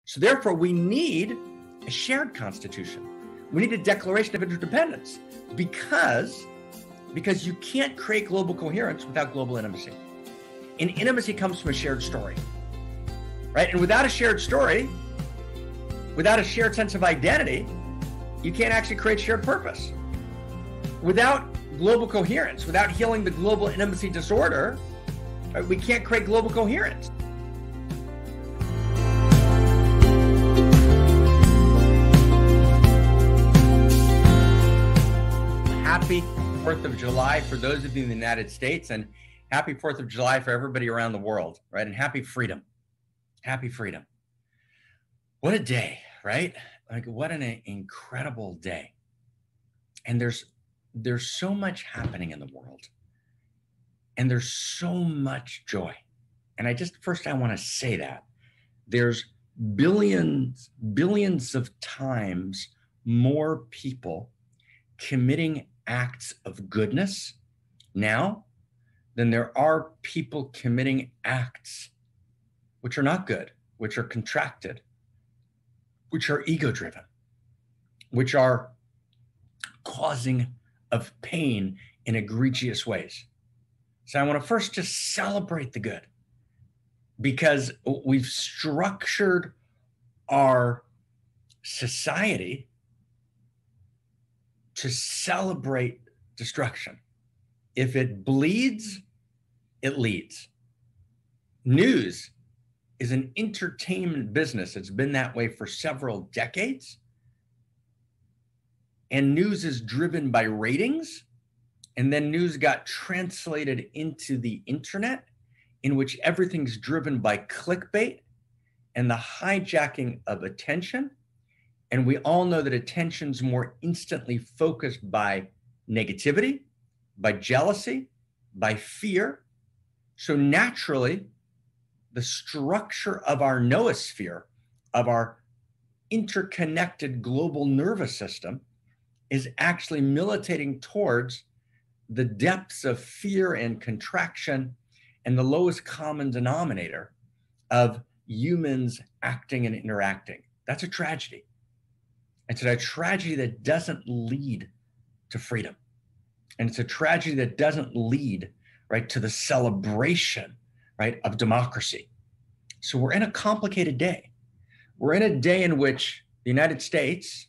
So therefore, we need a shared constitution. We need a Declaration of Interdependence because you can't create global coherence without global intimacy. And intimacy comes from a shared story, right? And without a shared story, without a shared sense of identity, you can't actually create shared purpose. Without global coherence, without healing the global intimacy disorder, right, we can't create global coherence. Happy 4th of July for those of you in the United States, and happy 4th of July for everybody around the world, right? And happy freedom. Happy freedom. What a day, right? Like, what an incredible day. And there's so much happening in the world, and there's so much joy. And I want to say that there's billions of times more people committing acts of goodness now than there are people committing acts which are not good, which are contracted, which are ego-driven, which are causing of pain in egregious ways. So I want to first just celebrate the good, because we've structured our society to celebrate destruction. If it bleeds, it leads. News is an entertainment business. It's been that way for several decades. And news is driven by ratings. And then news got translated into the internet, in which everything's driven by clickbait and the hijacking of attention. And we all know that attention's more instantly focused by negativity, by jealousy, by fear. So naturally, the structure of our noosphere, of our interconnected global nervous system, is actually militating towards the depths of fear and contraction and the lowest common denominator of humans acting and interacting. That's a tragedy. It's a tragedy that doesn't lead to freedom. And it's a tragedy that doesn't lead, right, to the celebration, right, of democracy. So we're in a complicated day. We're in a day in which the United States,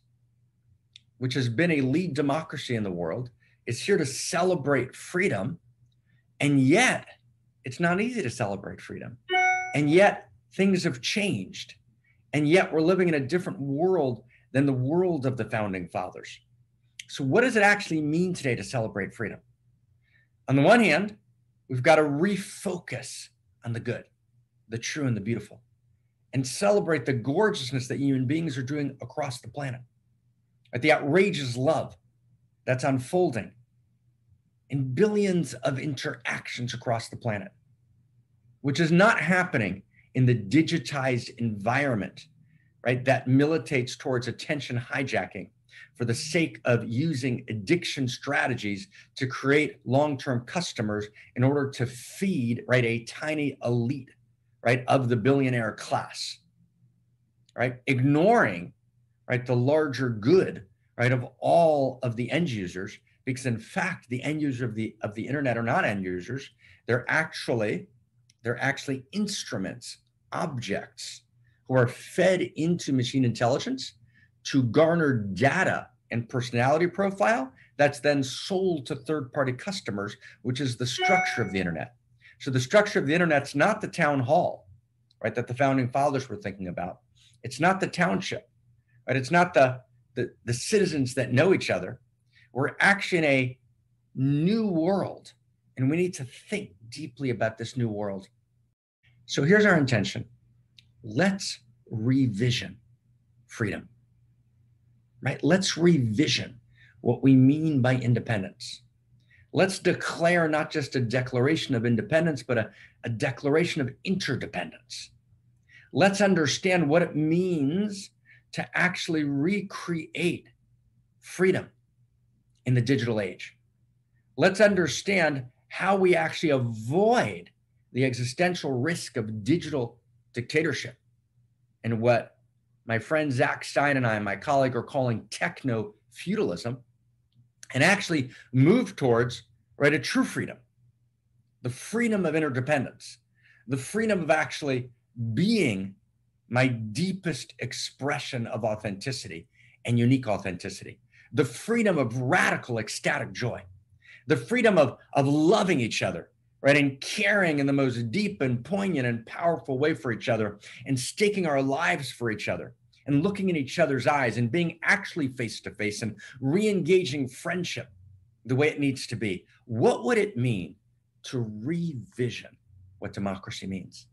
which has been a lead democracy in the world, is here to celebrate freedom. And yet, it's not easy to celebrate freedom. And yet, things have changed. And yet, we're living in a different world than the world of the founding fathers. So what does it actually mean today to celebrate freedom? On the one hand, we've got to refocus on the good, the true, and the beautiful, and celebrate the gorgeousness that human beings are doing across the planet, at the outrageous love that's unfolding in billions of interactions across the planet, which is not happening in the digitized environment, right, that militates towards attention hijacking for the sake of using addiction strategies to create long-term customers in order to feed, right, a tiny elite, right, of the billionaire class, right, ignoring, right, the larger good, right, of all of the end users, because in fact, the end users of the internet are not end users. They're actually instruments, objects, who are fed into machine intelligence to garner data and personality profile that's then sold to third-party customers, which is the structure of the internet. So the structure of the internet's not the town hall, right, that the founding fathers were thinking about. It's not the township, right? It's not the citizens that know each other. We're actually in a new world, and we need to think deeply about this new world. So here's our intention. Let's revision freedom, right? Let's revision what we mean by independence. Let's declare not just a declaration of independence, but a declaration of interdependence. Let's understand what it means to actually recreate freedom in the digital age. Let's understand how we actually avoid the existential risk of digital dictatorship and what my friend Zach Stein and I, my colleague, are calling techno-feudalism, and actually move towards, right, a true freedom, the freedom of interdependence, the freedom of actually being my deepest expression of authenticity and unique authenticity, the freedom of radical ecstatic joy, the freedom of loving each other, right, and caring in the most deep and poignant and powerful way for each other, and staking our lives for each other, and looking in each other's eyes and being actually face to face and re-engaging friendship the way it needs to be. What would it mean to revision what democracy means?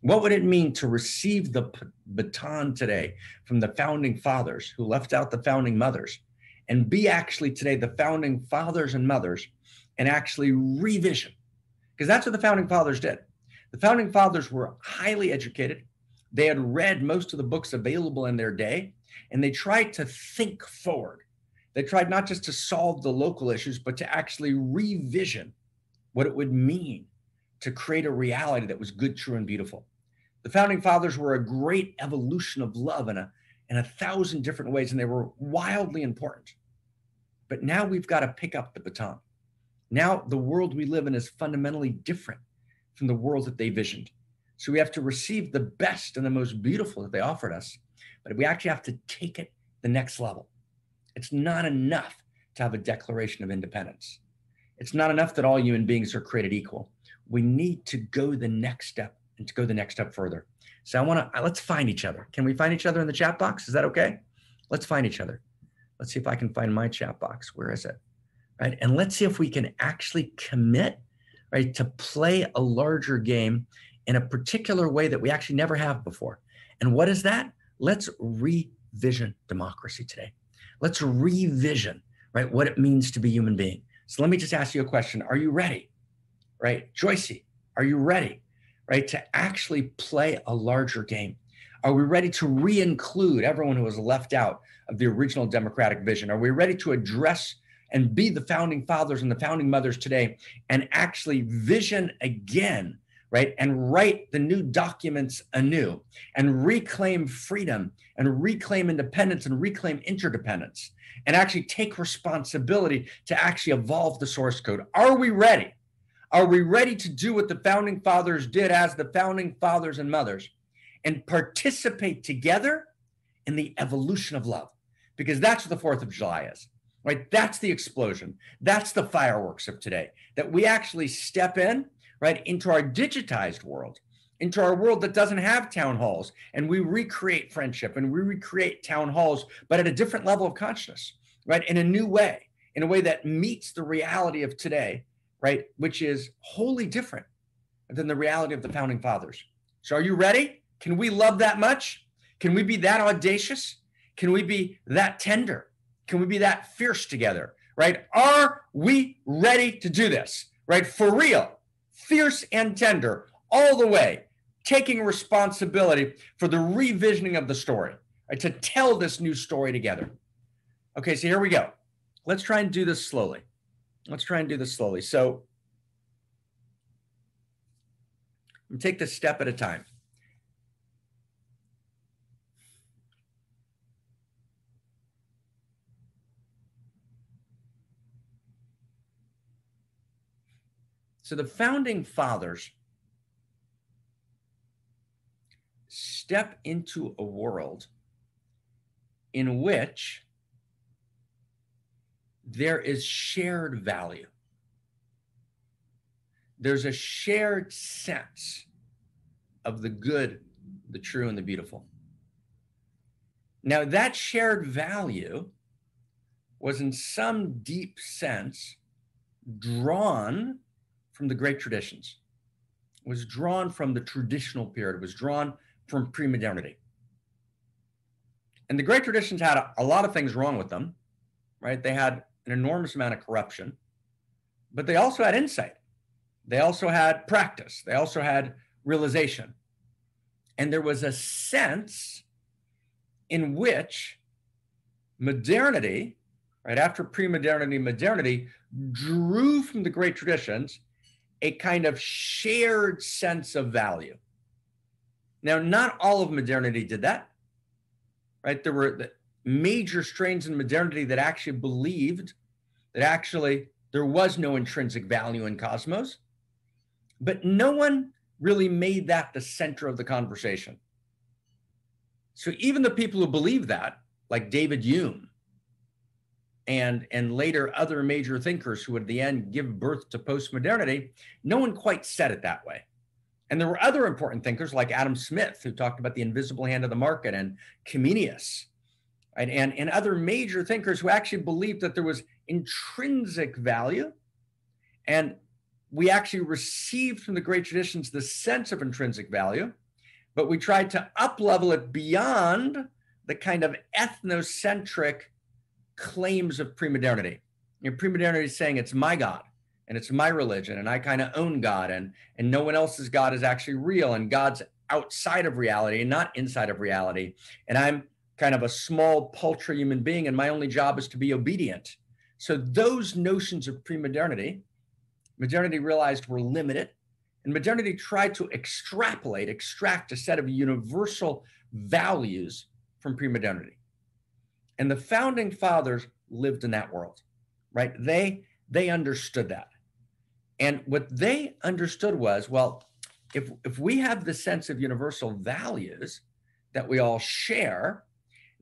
What would it mean to receive the baton today from the founding fathers who left out the founding mothers, and be actually today the founding fathers and mothers, and actually revision? Because that's what the founding fathers did. The founding fathers were highly educated. They had read most of the books available in their day, and they tried to think forward. They tried not just to solve the local issues, but to actually revision what it would mean to create a reality that was good, true, and beautiful. The founding fathers were a great evolution of love in a thousand different ways, and they were wildly important. But now we've got to pick up the baton. Now the world we live in is fundamentally different from the world that they visioned. So we have to receive the best and the most beautiful that they offered us, but we actually have to take it the next level. It's not enough to have a Declaration of Independence. It's not enough that all human beings are created equal. We need to go the next step, and to go the next step further. So let's find each other. Can we find each other in the chat box? Is that okay? Let's find each other. Let's see if I can find my chat box. Where is it? Right? And let's see if we can actually commit, right, to play a larger game in a particular way that we actually never have before. And what is that? Let's revision democracy today. Let's revision, right, what it means to be a human being. So let me just ask you a question. Are you ready? Right? Joycey, are you ready? Right? To actually play a larger game? Are we ready to re-include everyone who was left out of the original democratic vision? Are we ready to address and be the founding fathers and the founding mothers today, and actually vision again, right? And write the new documents anew, and reclaim freedom, and reclaim independence, and reclaim interdependence, and actually take responsibility to actually evolve the source code? Are we ready? Are we ready to do what the founding fathers did as the founding fathers and mothers, and participate together in the evolution of love? Because that's what the 4th of July is, right? That's the explosion. That's the fireworks of today, that we actually step in, right, into our digitized world, into our world that doesn't have town halls, and we recreate friendship, and we recreate town halls, but at a different level of consciousness, right? In a new way, in a way that meets the reality of today, right? Which is wholly different than the reality of the founding fathers. So are you ready? Can we love that much? Can we be that audacious? Can we be that tender? Can we be that fierce together, right? Are we ready to do this, right? For real, fierce and tender, all the way, taking responsibility for the revisioning of the story, right? To tell this new story together. Okay, so here we go. Let's try and do this slowly. So I'm take this step at a time. So the founding fathers step into a world in which there is shared value. There's a shared sense of the good, the true, and the beautiful. Now, that shared value was in some deep sense drawn from the great traditions. It was drawn from the traditional period. It was drawn from pre-modernity. And the great traditions had a lot of things wrong with them, right? They had an enormous amount of corruption, but they also had insight. They also had practice. They also had realization. And there was a sense in which modernity, right after pre-modernity, modernity drew from the great traditions a kind of shared sense of value. Now, not all of modernity did that. right? There were major strains in modernity that actually believed that actually there was no intrinsic value in cosmos, but no one really made that the center of the conversation. So even the people who believe that, like David Hume and later other major thinkers who at the end give birth to postmodernity, no one quite said it that way. And there were other important thinkers like Adam Smith, who talked about the invisible hand of the market, and Comenius, right? And other major thinkers who actually believed that there was intrinsic value. And we actually received from the great traditions the sense of intrinsic value, but we tried to up-level it beyond the kind of ethnocentric claims of pre-modernity. Pre-modernity is saying it's my God and it's my religion and I kind of own God, and no one else's God is actually real, and God's outside of reality and not inside of reality. And I'm kind of a small, paltry human being, and my only job is to be obedient. So those notions of pre-modernity, modernity realized were limited, and modernity tried to extract a set of universal values from pre-modernity. And the founding fathers lived in that world, right? They understood that. And what they understood was, well, if we have the sense of universal values that we all share,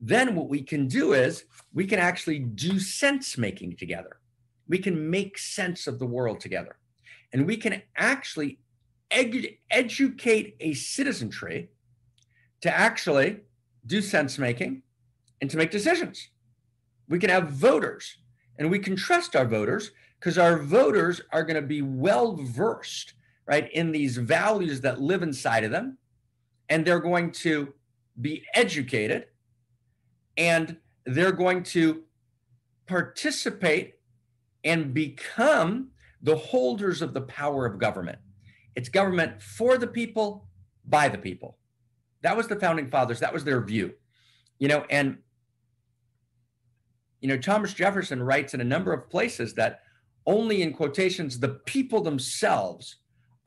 then what we can do is we can actually do sense making together. We can make sense of the world together. And we can actually educate a citizenry to actually do sense making and to make decisions. We can have voters, and we can trust our voters because our voters are going to be well versed, right, in these values that live inside of them, and they're going to be educated, and they're going to participate and become the holders of the power of government. It's government for the people, by the people. That was the founding fathers. That was their view. And Thomas Jefferson writes in a number of places that only, in quotations, the people themselves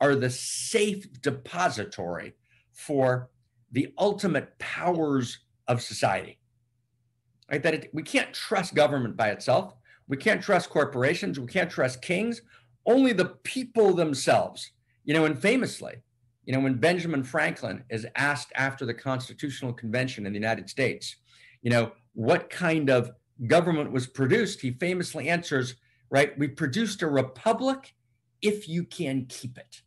are the safe depository for the ultimate powers of society. Right? That we can't trust government by itself. We can't trust corporations. We can't trust kings. Only the people themselves. And famously, when Benjamin Franklin is asked after the Constitutional Convention in the United States, what kind of government was produced, he famously answers, right, we produced a republic if you can keep it.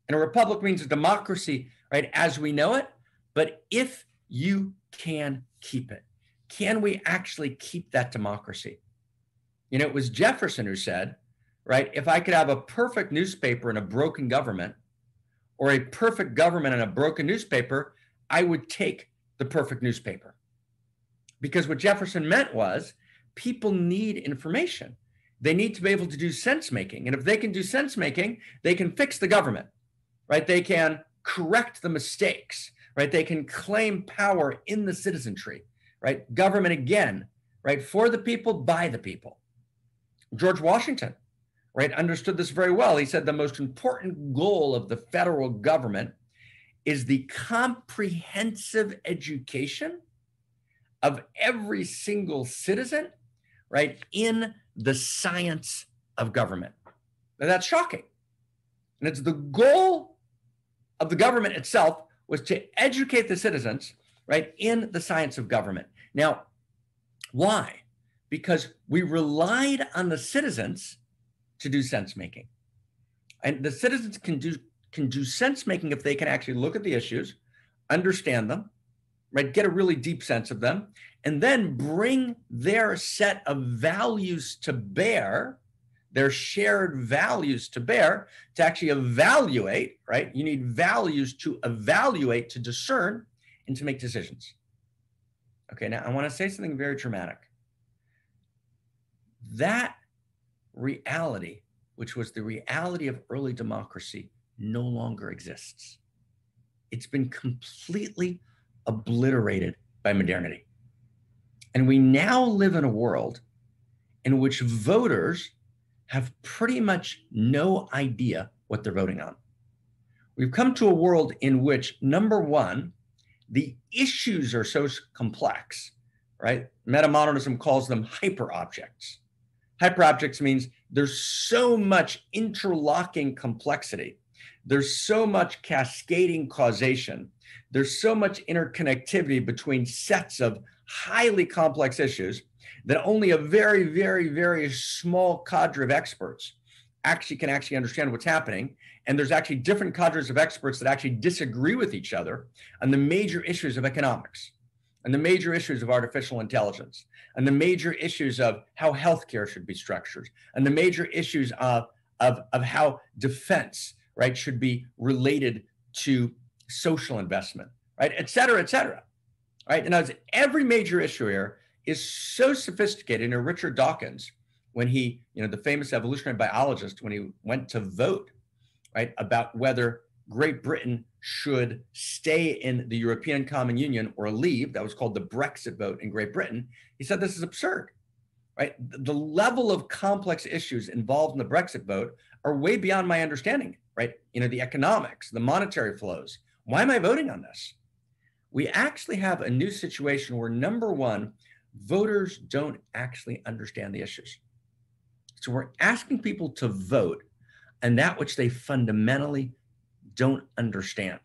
And a republic means a democracy, right, as we know it, but if you can keep it. Can we actually keep that democracy? It was Jefferson who said, right, if I could have a perfect newspaper and a broken government, or a perfect government and a broken newspaper, I would take the perfect newspaper. Because what Jefferson meant was people need information. They need to be able to do sense making. And if they can do sense making, they can fix the government, right? They can correct the mistakes, right? They can claim power in the citizenry, right? Government again, right? For the people, by the people. George Washington, right, understood this very well. He said the most important goal of the federal government is the comprehensive education of every single citizen, right, in the science of government. Now, that's shocking. And it's the goal of the government itself was to educate the citizens, right, in the science of government. Now, why? Because we relied on the citizens to do sense making. And the citizens can do sense making if they can actually look at the issues, understand them, right, get a really deep sense of them, and then bring their set of values to bear, their shared values to bear, to actually evaluate, right? You need values to evaluate, to discern, and to make decisions. Okay, now I want to say something very dramatic. That reality, which was the reality of early democracy, no longer exists. It's been completely obliterated by modernity. And we now live in a world in which voters have pretty much no idea what they're voting on. We've come to a world in which, number one, The issues are so complex, right? Metamodernism calls them hyperobjects. Hyperobjects means there's so much interlocking complexity. There's so much cascading causation. There's so much interconnectivity between sets of highly complex issues that only a very, very, very small cadre of experts can understand what's happening. And there's actually different cadres of experts that actually disagree with each other on the major issues of economics, and the major issues of artificial intelligence, and the major issues of how healthcare should be structured, and the major issues of how defense, right, should be related to social investment, right, et cetera, right? And as every major issue here is so sophisticated. And Richard Dawkins, when he, the famous evolutionary biologist, when he went to vote, right, about whether Great Britain should stay in the European Common Union or leave, that was called the Brexit vote in Great Britain, he said this is absurd, right? The level of complex issues involved in the Brexit vote are way beyond my understanding, right? The economics, the monetary flows. Why am I voting on this? We actually have a new situation where, number one, voters don't actually understand the issues. So we're asking people to vote on that which they fundamentally don't understand,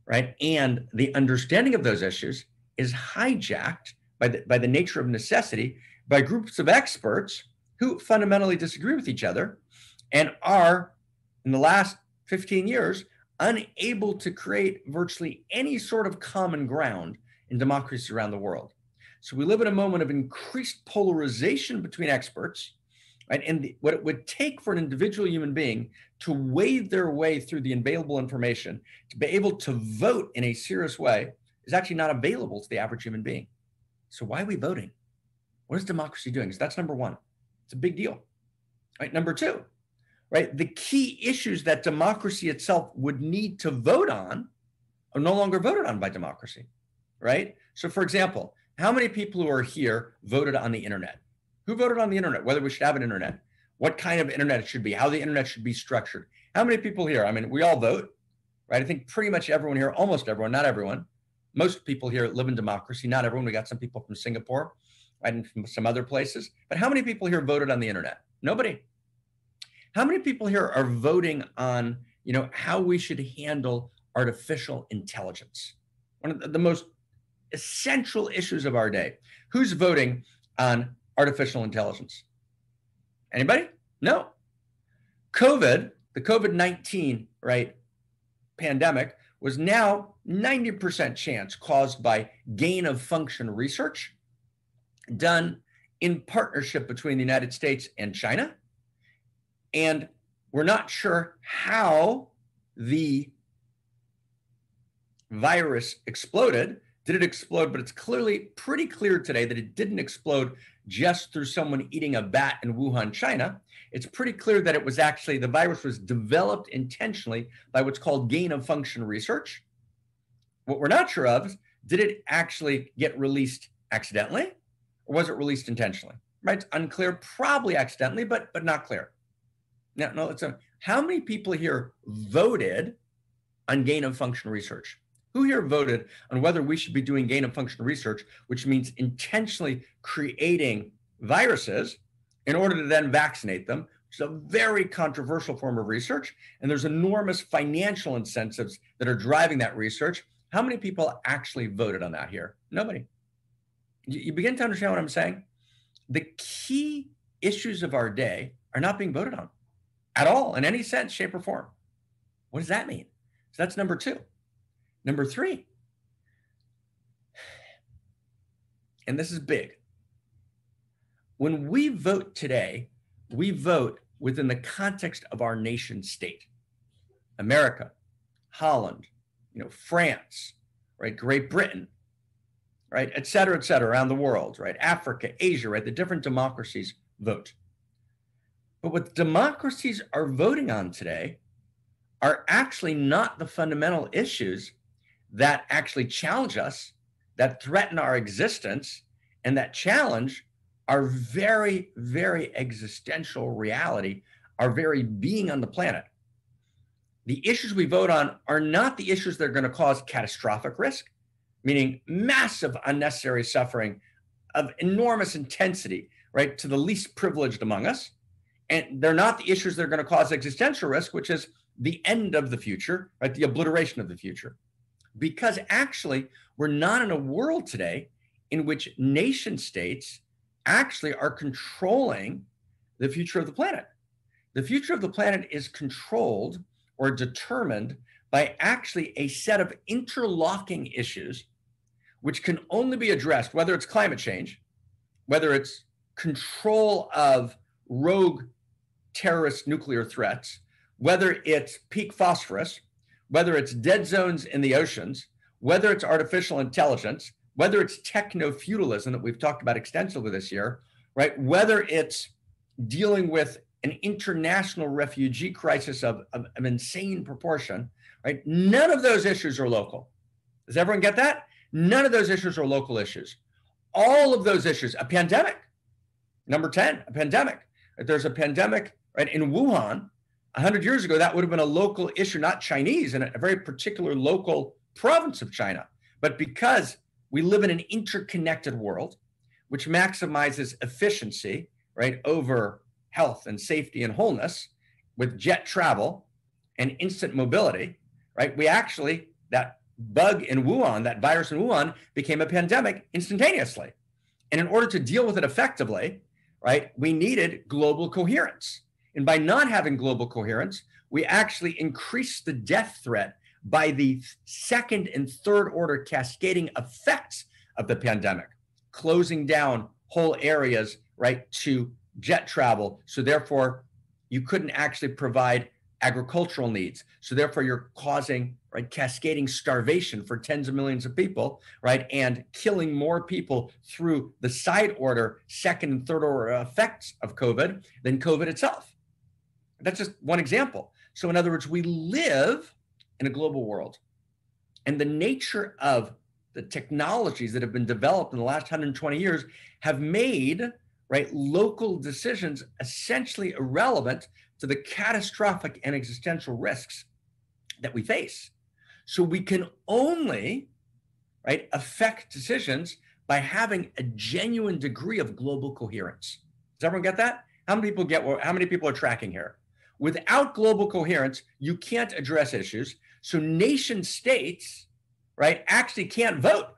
right? And the understanding of those issues is hijacked by the nature of necessity by groups of experts who fundamentally disagree with each other and are, in the last 15 years, unable to create virtually any sort of common ground in democracies around the world. So we live in a moment of increased polarization between experts, right? And what it would take for an individual human being to wade their way through the available information, to be able to vote in a serious way, is actually not available to the average human being. So why are we voting? What is democracy doing? So that's number one. It's a big deal. Right? Number two, right? The key issues that democracy itself would need to vote on are no longer voted on by democracy, right? So for example, how many people who are here voted on the internet? Who voted on the internet? Whether we should have an internet, what kind of internet it should be, how the internet should be structured. How many people here? I mean, we all vote, right? I think pretty much everyone here, almost everyone, not everyone. Most people here live in democracy. Not everyone. We got some people from Singapore, right, and from some other places. But how many people here voted on the internet? Nobody. How many people here are voting on, how we should handle artificial intelligence? One of the most essential issues of our day. Who's voting on artificial intelligence? Anybody? No. The COVID-19, right, pandemic was now 90% chance caused by gain of function research done in partnership between the United States and China. And we're not sure how the virus exploded. Did it explode? But it's pretty clear today that it didn't explode just through someone eating a bat in Wuhan, China. It's pretty clear that it was actually, the virus was developed intentionally by what's called gain of function research. What we're not sure of is, did it actually get released accidentally, or was it released intentionally? Right? It's unclear, probably accidentally, but not clear. No, how many people here voted on gain of function research? Who here voted on whether we should be doing gain of function research, which means intentionally creating viruses in order to then vaccinate them, which is a very controversial form of research. And there's enormous financial incentives that are driving that research. How many people actually voted on that here? Nobody. You begin to understand what I'm saying? The key issues of our day are not being voted on at all in any sense, shape, or form. What does that mean? So that's number two. Number three, and this is big. When we vote today, we vote within the context of our nation state. America, Holland, France, right? Great Britain, right? Et cetera, around the world, right? Africa, Asia, right? The different democracies vote. But what democracies are voting on today are actually not the fundamental issues that actually challenge us, that threaten our existence, and that challenge our very, very existential reality, our very being on the planet. The issues we vote on are not the issues that are going to cause catastrophic risk. meaning massive unnecessary suffering of enormous intensity, right, to the least privileged among us. And they're not the issues that are going to cause existential risk, which is the end of the future, right, the obliteration of the future. Because actually, we're not in a world today in which nation states actually are controlling the future of the planet. The future of the planet is controlled or determined by actually a set of interlocking issues which can only be addressed, whether it's climate change, whether it's control of rogue terrorist nuclear threats, whether it's peak phosphorus, whether it's dead zones in the oceans, whether it's artificial intelligence, whether it's techno-feudalism that we've talked about extensively this year, right? Whether it's dealing with an international refugee crisis of insane proportion, right? None of those issues are local. Does everyone get that? None of those issues are local issues. All of those issues, a pandemic, number 10, a pandemic. There's a pandemic, right, in Wuhan. 100 years ago, that would have been a local issue, not Chinese, in a very particular local province of China. But because we live in an interconnected world, which maximizes efficiency, right, over health and safety and wholeness with jet travel and instant mobility, right, we actually, that bug in Wuhan, that virus in Wuhan, became a pandemic instantaneously. And in order to deal with it effectively, right, we needed global coherence. And by not having global coherence, we actually increased the death threat by the second and third order cascading effects of the pandemic, closing down whole areas, right, to jet travel. So therefore, you couldn't actually provide agricultural needs. So therefore, you're causing, right, cascading starvation for tens of millions of people, right, and killing more people through the side order, second and third order effects of COVID than COVID itself. That's just one example. So in other words, we live in a global world, and the nature of the technologies that have been developed in the last 120 years have made, right, local decisions essentially irrelevant to the catastrophic and existential risks that we face. So we can only, right, affect decisions by having a genuine degree of global coherence. Does everyone get that? How many people get? How many people are tracking here? Without global coherence, you can't address issues. So nation states, right, actually can't vote,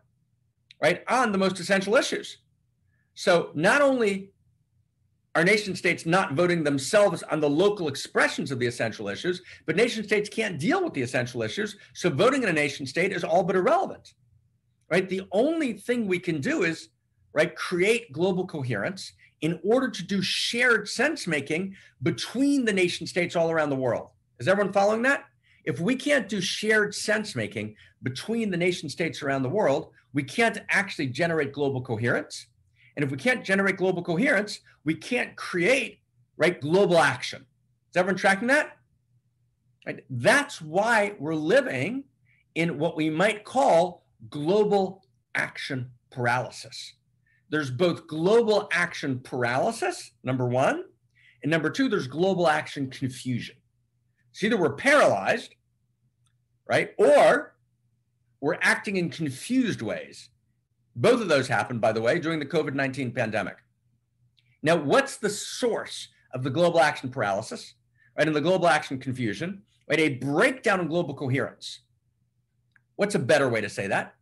right, on the most essential issues. So not only are nation states not voting themselves on the local expressions of the essential issues, but nation states can't deal with the essential issues. So voting in a nation state is all but irrelevant, right? The only thing we can do is, right, create global coherence in order to do shared sense making between the nation states all around the world. Is everyone following that? If we can't do shared sense making between the nation states around the world, we can't actually generate global coherence. And if we can't generate global coherence, we can't create, right, global action. Is everyone tracking that? Right? That's why we're living in what we might call global action paralysis. There's both global action paralysis, number one, and number two, there's global action confusion. So either we're paralyzed, right, or we're acting in confused ways. Both of those happened, by the way, during the COVID-19 pandemic. Now, what's the source of the global action paralysis, right, and the global action confusion, right? A breakdown in global coherence. What's a better way to say that?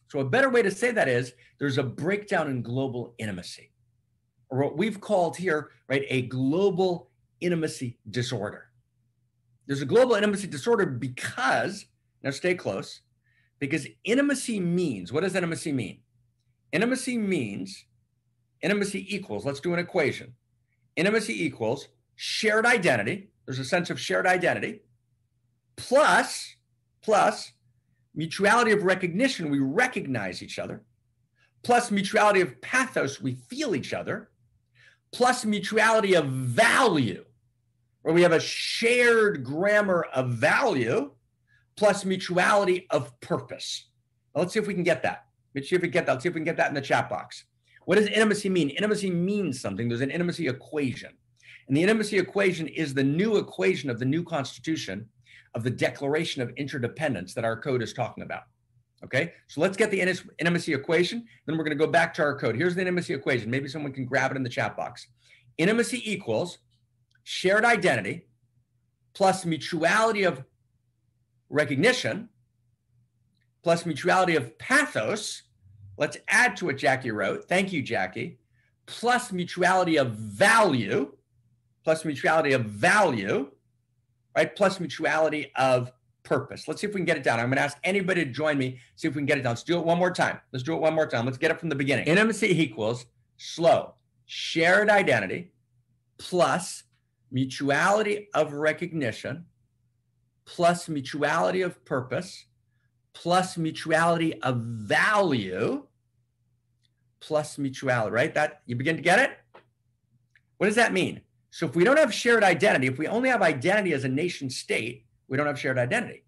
So a better way to say that is there's a breakdown in global intimacy, or what we've called here, right, a global intimacy disorder. There's a global intimacy disorder because, now stay close, because intimacy means, what does intimacy mean? Intimacy means, intimacy equals, let's do an equation. Intimacy equals shared identity. There's a sense of shared identity plus mutuality of recognition, we recognize each other, plus mutuality of pathos, we feel each other, plus mutuality of value, where we have a shared grammar of value, plus mutuality of purpose. Now, let's see if we can get that. Let's see if we can get that in the chat box. What does intimacy mean? Intimacy means something. There's an intimacy equation. And the intimacy equation is the new equation of the new Constitution of the Declaration of Interdependence that our code is talking about. Okay, so let's get the intimacy equation. Then we're going to go back to our code. Here's the intimacy equation. Maybe someone can grab it in the chat box. Intimacy equals shared identity plus mutuality of recognition plus mutuality of pathos. Let's add to what Jackie wrote. Thank you, Jackie. Plus mutuality of value, right? Plus mutuality of purpose. Let's see if we can get it down. I'm going to ask anybody to join me, see if we can get it down. Let's do it one more time. Let's get it from the beginning. Intimacy equals slow, shared identity plus mutuality of recognition plus mutuality of purpose plus mutuality of value plus mutuality, right? That you begin to get it? What does that mean? So if we don't have shared identity, if we only have identity as a nation state, we don't have shared identity.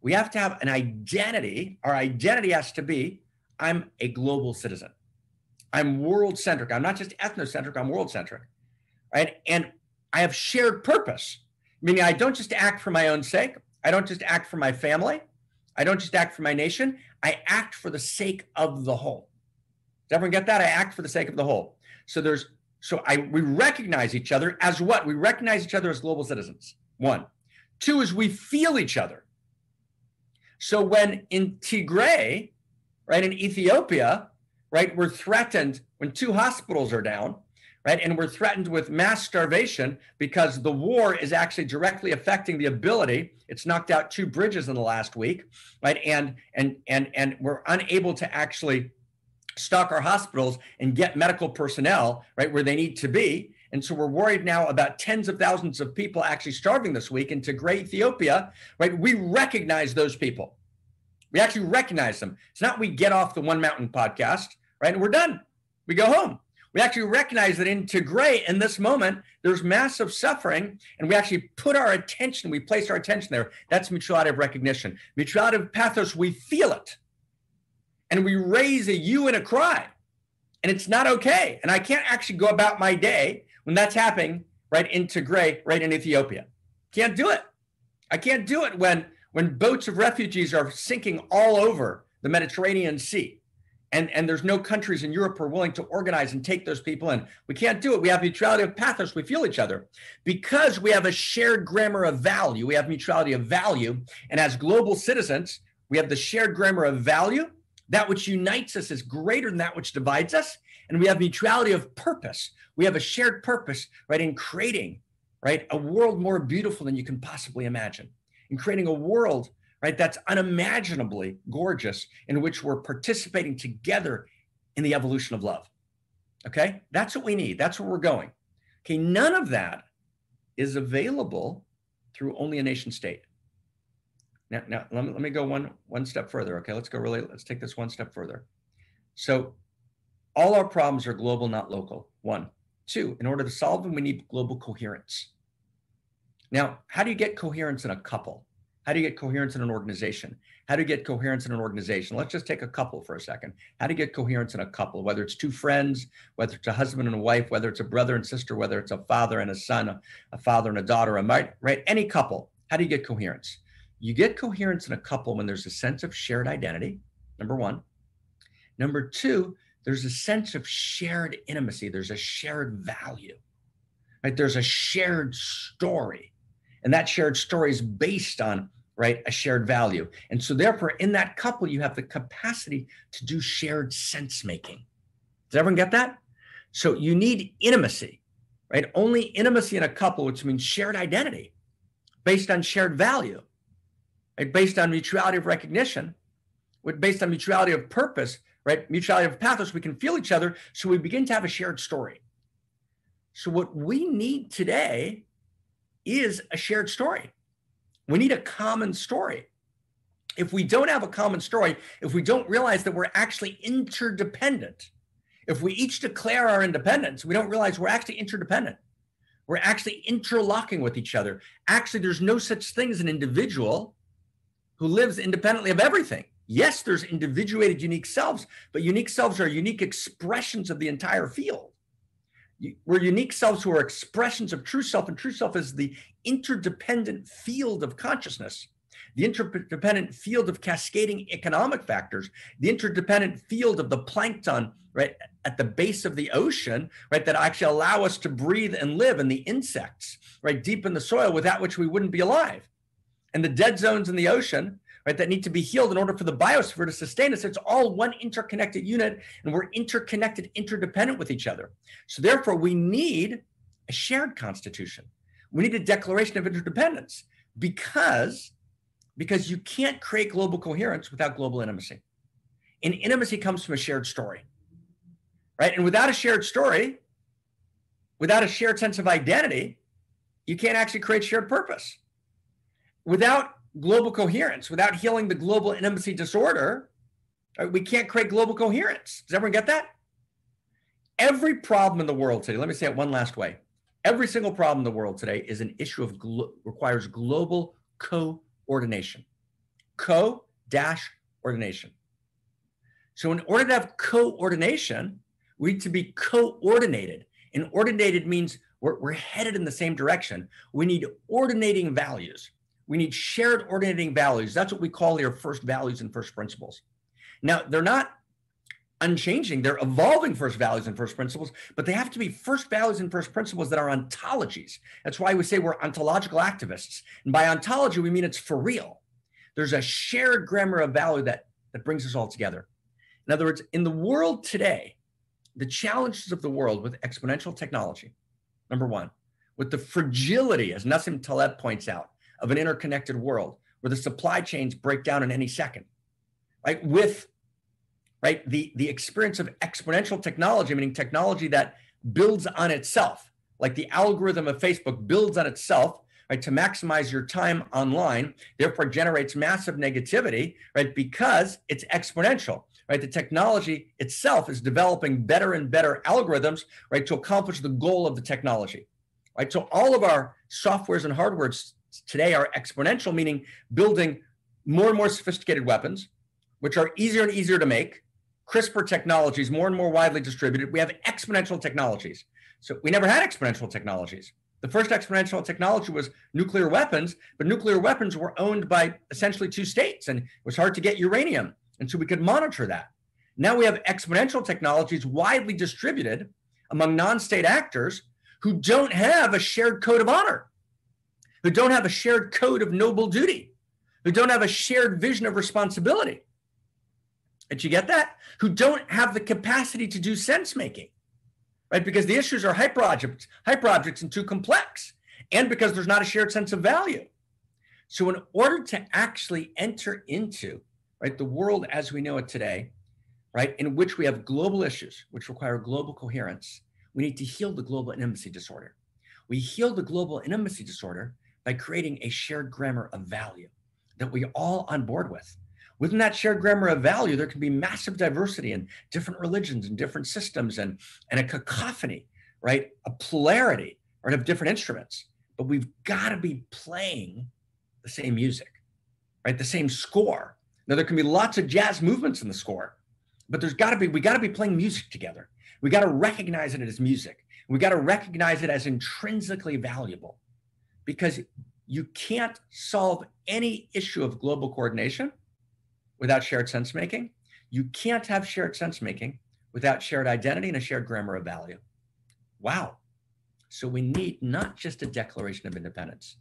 We have to have an identity. Our identity has to be, I'm a global citizen. I'm world-centric. I'm not just ethnocentric, I'm world-centric, right? And I have shared purpose, meaning I don't just act for my own sake. I don't just act for my family. I don't just act for my nation. I act for the sake of the whole. Does everyone get that? I act for the sake of the whole. We recognize each other as what? We recognize each other as global citizens. One. Two is we feel each other. So when in Tigray, right, in Ethiopia, right, we're threatened when 2 hospitals are down, right, and we're threatened with mass starvation because the war is actually directly affecting the ability. It's knocked out 2 bridges in the last week, right, and we're unable to actually stock our hospitals and get medical personnel, right, where they need to be. And so we're worried now about tens of thousands of people actually starving this week in Tigray, Ethiopia, right? We recognize those people. We actually recognize them. It's not we get off the One Mountain podcast, right? And we're done. We go home. We actually recognize that in Tigray, in this moment, there's massive suffering, and we actually put our attention, we place our attention there. That's mutuality of recognition. Mutuality of pathos, we feel it. And we raise a hue and a cry. And it's not okay. And I can't actually go about my day when that's happening right in Tigray, right in Ethiopia. Can't do it. I can't do it when boats of refugees are sinking all over the Mediterranean Sea. And there's no countries in Europe who are willing to organize and take those people in. We can't do it. We have mutuality of pathos. We feel each other. Because we have a shared grammar of value, we have mutuality of value. And as global citizens, we have the shared grammar of value. That which unites us is greater than that which divides us. And we have mutuality of purpose. We have a shared purpose, right, in creating, right, a world more beautiful than you can possibly imagine. In creating a world, right, that's unimaginably gorgeous, in which we're participating together in the evolution of love. Okay? That's what we need. That's where we're going. Okay, none of that is available through only a nation state. Now let me go one step further. Okay, let's take this one step further. So all our problems are global, not local. 1. 2, in order to solve them, we need global coherence. Now, how do you get coherence in a couple? How do you get coherence in an organization? How do you get coherence in an organization? Let's just take a couple for a second. How do you get coherence in a couple? Whether it's 2 friends, whether it's a husband and a wife, whether it's a brother and sister, whether it's a father and a son, a father and a daughter, right? Any couple. How do you get coherence? You get coherence in a couple when there's a sense of shared identity, number 1. Number 2, there's a sense of shared intimacy. There's a shared value, right? There's a shared story. And that shared story is based on, right, a shared value. And so therefore, in that couple, you have the capacity to do shared sense making. Does everyone get that? So you need intimacy, right? Only intimacy in a couple, which means shared identity based on shared value, right? Based on mutuality of recognition, based on mutuality of purpose, right? Mutuality of pathos, we can feel each other. So we begin to have a shared story. So what we need today is a shared story. We need a common story. If we don't have a common story, if we don't realize that we're actually interdependent, if we each declare our independence, we don't realize we're actually interdependent. We're actually interlocking with each other. Actually, there's no such thing as an individual who lives independently of everything. Yes, there's individuated unique selves, but unique selves are unique expressions of the entire field. We're unique selves who are expressions of true self, and true self is the interdependent field of consciousness. the interdependent field of cascading economic factors, the interdependent field of the plankton, right, at the base of the ocean, right, that actually allow us to breathe and live, and the insects, right, deep in the soil, without which we wouldn't be alive, and the dead zones in the ocean, right, that need to be healed in order for the biosphere to sustain us. It's all one interconnected unit, and we're interconnected, interdependent with each other. So therefore, we need a shared constitution. We need a Declaration of Interdependence, because you can't create global coherence without global intimacy. And intimacy comes from a shared story, right? And without a shared story, without a shared sense of identity, you can't actually create shared purpose. Without global coherence, without healing the global intimacy disorder, right, we can't create global coherence. Does everyone get that? Every problem in the world today, let me say it one last way. Every single problem in the world today is an issue of requires global coordination. Co-ordination. So in order to have coordination, we need to be coordinated. And ordinated means we're headed in the same direction. We need ordinating values. We need shared ordinating values. That's what we call here first values and first principles. Now, they're not unchanging. They're evolving first values and first principles, but they have to be first values and first principles that are ontologies. That's why we say we're ontological activists. And by ontology, we mean it's for real. There's a shared grammar of value that brings us all together. In other words, in the world today, the challenges of the world with exponential technology, number one, with the fragility, as Nassim Taleb points out, of an interconnected world where the supply chains break down in any second, right? With the experience of exponential technology, meaning technology that builds on itself, like the algorithm of Facebook builds on itself, right, to maximize your time online, therefore generates massive negativity, right, because it's exponential, right? The technology itself is developing better and better algorithms, right, to accomplish the goal of the technology, right? So all of our softwares and hardwares today are exponential, meaning building more and more sophisticated weapons, which are easier and easier to make. CRISPR technologies more and more widely distributed. We have exponential technologies. So we never had exponential technologies. The first exponential technology was nuclear weapons, but nuclear weapons were owned by essentially two states, and it was hard to get uranium. And so we could monitor that. Now we have exponential technologies widely distributed among non-state actors who don't have a shared code of honor, who don't have a shared code of noble duty, who don't have a shared vision of responsibility. Did you get that? Who don't have the capacity to do sense making, right? Because the issues are hyper objects and too complex, and because there's not a shared sense of value. So in order to actually enter into, right, the world as we know it today, right, in which we have global issues, which require global coherence, we need to heal the global intimacy disorder. We heal the global intimacy disorder by creating a shared grammar of value that we're all on board with. Within that shared grammar of value, there can be massive diversity in different religions and different systems and a cacophony, right? A polarity, right, of different instruments. But we've got to be playing the same music, right? The same score. Now, there can be lots of jazz movements in the score, but we got to be playing music together. We got to recognize it as music. We got to recognize it as intrinsically valuable, because you can't solve any issue of global coordination without shared sense making. You can't have shared sense making without shared identity and a shared grammar of value. Wow. So we need not just a Declaration of Independence.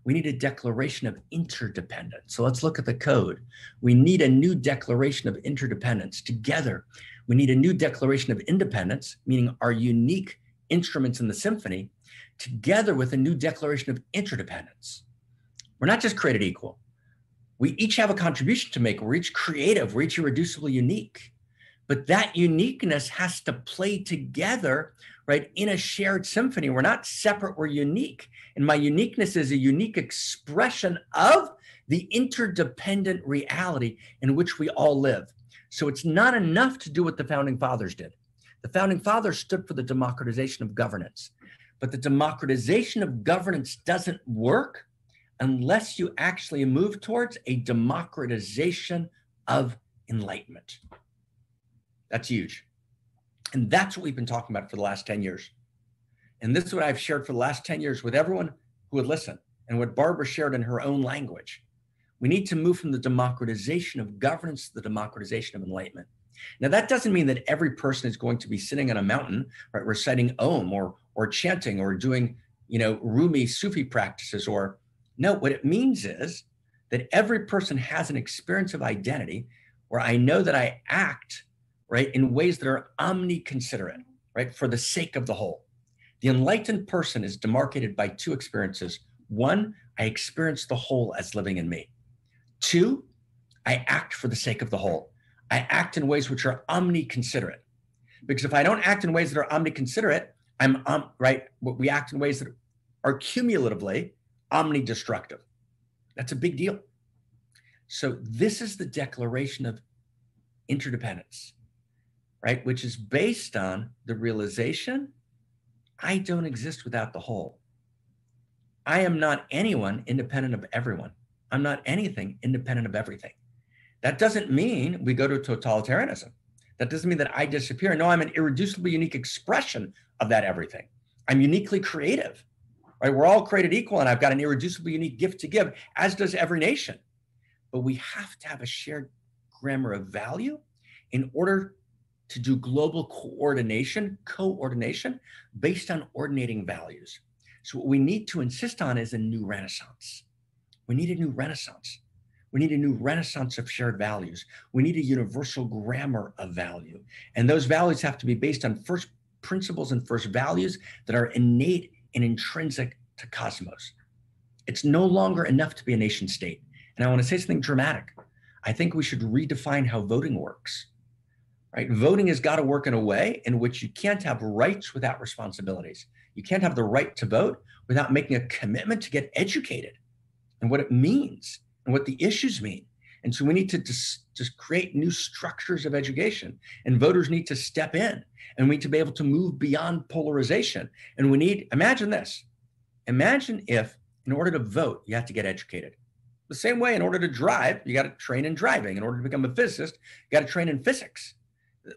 We need a Declaration of Interdependence. So let's look at the code. We need a new Declaration of Interdependence. Together, we need a new Declaration of Independence, meaning our unique instruments in the symphony, together with a new Declaration of Interdependence. We're not just created equal. We each have a contribution to make. We're each creative. We're each irreducibly unique. But that uniqueness has to play together, right, in a shared symphony. We're not separate, we're unique. And my uniqueness is a unique expression of the interdependent reality in which we all live. So it's not enough to do what the founding fathers did. The founding fathers stood for the democratization of governance. But the democratization of governance doesn't work unless you actually move towards a democratization of enlightenment. That's huge. And that's what we've been talking about for the last 10 years. And this is what I've shared for the last 10 years with everyone who would listen, and what Barbara shared in her own language. We need to move from the democratization of governance to the democratization of enlightenment. Now, that doesn't mean that every person is going to be sitting on a mountain, right, reciting Om or chanting or doing, Rumi Sufi practices. Or no, what it means is that every person has an experience of identity where I know that I act, right, in ways that are omni-considerate, right, for the sake of the whole. The enlightened person is demarcated by two experiences. One, I experience the whole as living in me. Two, I act for the sake of the whole. I act in ways which are omni-considerate. Because if I don't act in ways that are omni-considerate, we act in ways that are cumulatively omni-destructive. That's a big deal. So this is the Declaration of Interdependence, right? Which is based on the realization, I don't exist without the whole. I am not anyone independent of everyone. I'm not anything independent of everything. That doesn't mean we go to totalitarianism. That doesn't mean that I disappear. No, I'm an irreducibly unique expression of that everything. I'm uniquely creative, right? We're all created equal, and I've got an irreducibly unique gift to give, as does every nation. But we have to have a shared grammar of value in order to do global coordination based on ordinating values. So what we need to insist on is a new renaissance. We need a new renaissance. We need a new renaissance of shared values. We need a universal grammar of value. And those values have to be based on first principles and first values that are innate and intrinsic to cosmos. It's no longer enough to be a nation state. And I want to say something dramatic. I think we should redefine how voting works, right? Voting has got to work in a way in which you can't have rights without responsibilities. You can't have the right to vote without making a commitment to get educated and what it means and what the issues mean. And so we need to just create new structures of education, and voters need to step in, and we need to be able to move beyond polarization. And we need, imagine this, imagine if in order to vote, you have to get educated. The same way in order to drive, you got to train in driving. In order to become a physicist, you got to train in physics.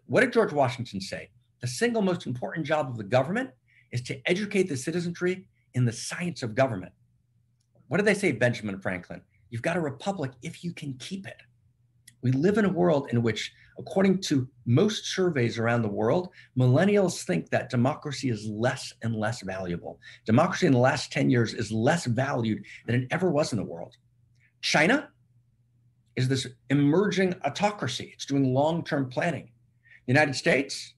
What did George Washington say? The single most important job of the government is to educate the citizenry in the science of government. What did they say, Benjamin Franklin? You've got a republic if you can keep it. We live in a world in which, according to most surveys around the world, millennials think that democracy is less and less valuable. Democracy in the last 10 years is less valued than it ever was in the world. China is this emerging autocracy. It's doing long-term planning. The United States,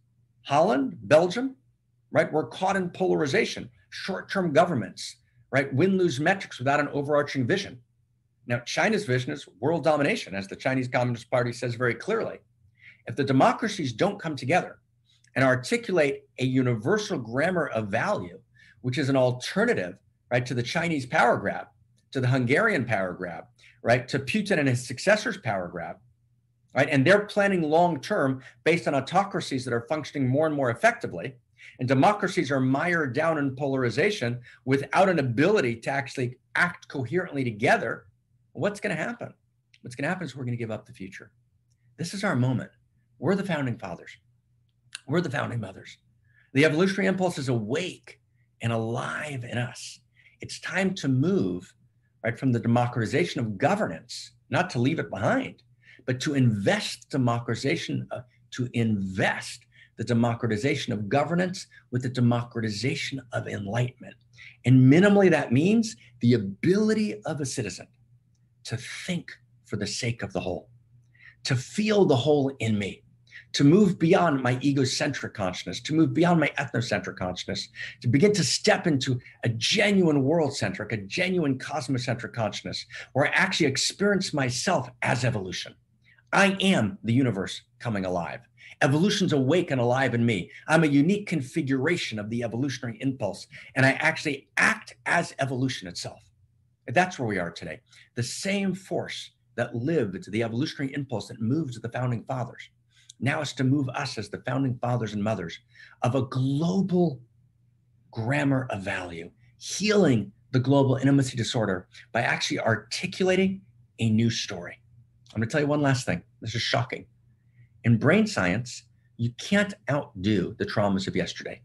Holland, Belgium, right? We're caught in polarization, short-term governments, right? Win-lose metrics without an overarching vision. Now, China's vision is world domination, as the Chinese Communist Party says very clearly. If the democracies don't come together and articulate a universal grammar of value, which is an alternative, right, to the Chinese power grab, to the Hungarian power grab, right, to Putin and his successors' power grab, right, and they're planning long-term based on autocracies that are functioning more and more effectively, and democracies are mired down in polarization without an ability to actually act coherently together. What's going to happen? What's going to happen is we're going to give up the future. This is our moment. We're the founding fathers. We're the founding mothers. The evolutionary impulse is awake and alive in us. It's time to move, right, from the democratization of governance, not to leave it behind, but to invest the democratization of governance with the democratization of enlightenment. And minimally, that means the ability of a citizen to think for the sake of the whole, to feel the whole in me, to move beyond my egocentric consciousness, to move beyond my ethnocentric consciousness, to begin to step into a genuine world-centric, a genuine cosmocentric consciousness, where I actually experience myself as evolution. I am the universe coming alive. Evolution's awake and alive in me. I'm a unique configuration of the evolutionary impulse, and I actually act as evolution itself. That's where we are today. The same force that lived the evolutionary impulse that moved the founding fathers now is to move us as the founding fathers and mothers of a global grammar of value, healing the global intimacy disorder by actually articulating a new story. I'm going to tell you one last thing. This is shocking. In brain science, you can't outdo the traumas of yesterday,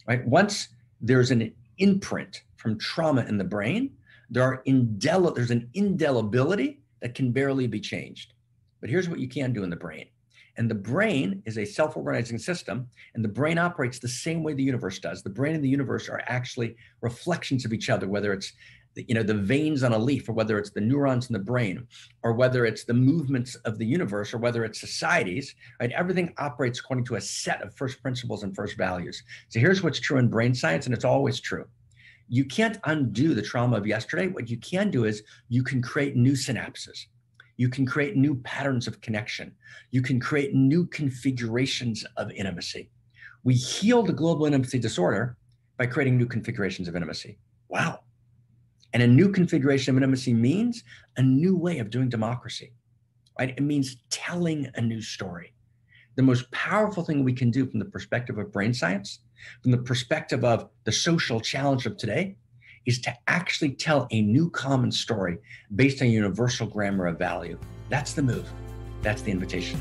right? Once there's an imprint from trauma in the brain, there's an indelibility that can barely be changed. But here's what you can do in the brain. And the brain is a self-organizing system, and the brain operates the same way the universe does. The brain and the universe are actually reflections of each other, whether it's the veins on a leaf, or whether it's the neurons in the brain, or whether it's the movements of the universe, or whether it's societies, right? Everything operates according to a set of first principles and first values. So here's what's true in brain science, and it's always true. You can't undo the trauma of yesterday. What you can do is you can create new synapses. You can create new patterns of connection. You can create new configurations of intimacy. We heal the global intimacy disorder by creating new configurations of intimacy. Wow. And a new configuration of intimacy means a new way of doing democracy, right? It means telling a new story. The most powerful thing we can do from the perspective of brain science, from the perspective of the social challenge of today, is to actually tell a new common story based on universal grammar of value. That's the move. That's the invitation.